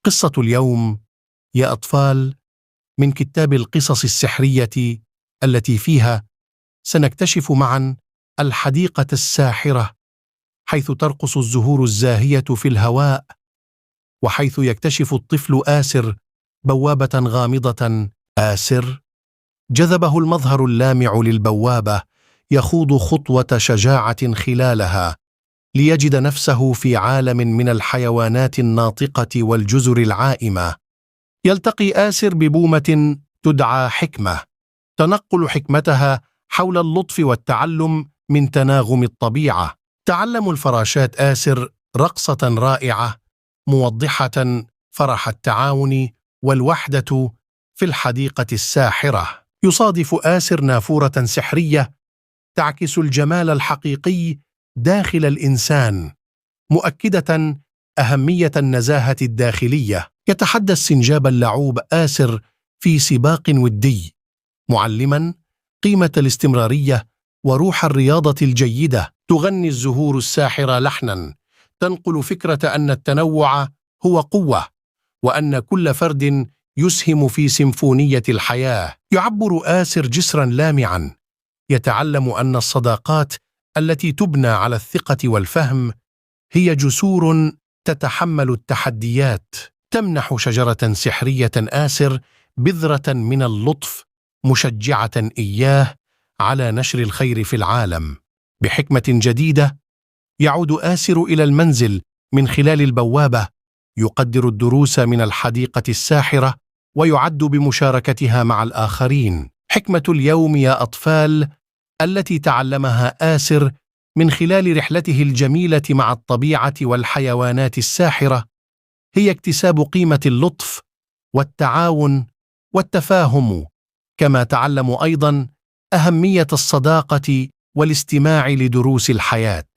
قصة اليوم يا أطفال من كتاب القصص السحرية التي فيها سنكتشف معا الحديقة الساحرة، حيث ترقص الزهور الزاهية في الهواء، وحيث يكتشف الطفل آسر بوابة غامضة. آسر جذبه المظهر اللامع للبوابة، يخوض خطوة شجاعة خلالها ليجد نفسه في عالم من الحيوانات الناطقة والجزر العائمة. يلتقي آسر ببومة تدعى حكمة، تنقل حكمتها حول اللطف والتعلم من تناغم الطبيعة. تعلم الفراشات آسر رقصة رائعة موضحة فرح التعاون والوحدة في الحديقة الساحرة. يصادف آسر نافورة سحرية تعكس الجمال الحقيقي داخل الإنسان، مؤكدة أهمية النزاهة الداخلية. يتحدى السنجاب اللعوب آسر في سباق ودي، معلما قيمة الاستمرارية وروح الرياضة الجيدة. تغني الزهور الساحرة لحنا تنقل فكرة أن التنوع هو قوة، وأن كل فرد يسهم في سيمفونية الحياة. يعبر آسر جسرا لامعا، يتعلم أن الصداقات التي تبنى على الثقة والفهم هي جسور تتحمل التحديات. تمنح شجرة سحرية آسر بذرة من اللطف، مشجعة إياه على نشر الخير في العالم. بحكمة جديدة يعود آسر إلى المنزل من خلال البوابة، يقدر الدروس من الحديقة الساحرة ويعد بمشاركتها مع الآخرين. حكمة اليوم يا أطفال التي تعلمها آسر من خلال رحلته الجميلة مع الطبيعة والحيوانات الساحرة هي اكتساب قيمة اللطف والتعاون والتفاهم، كما تعلموا أيضا أهمية الصداقة والاستماع لدروس الحياة.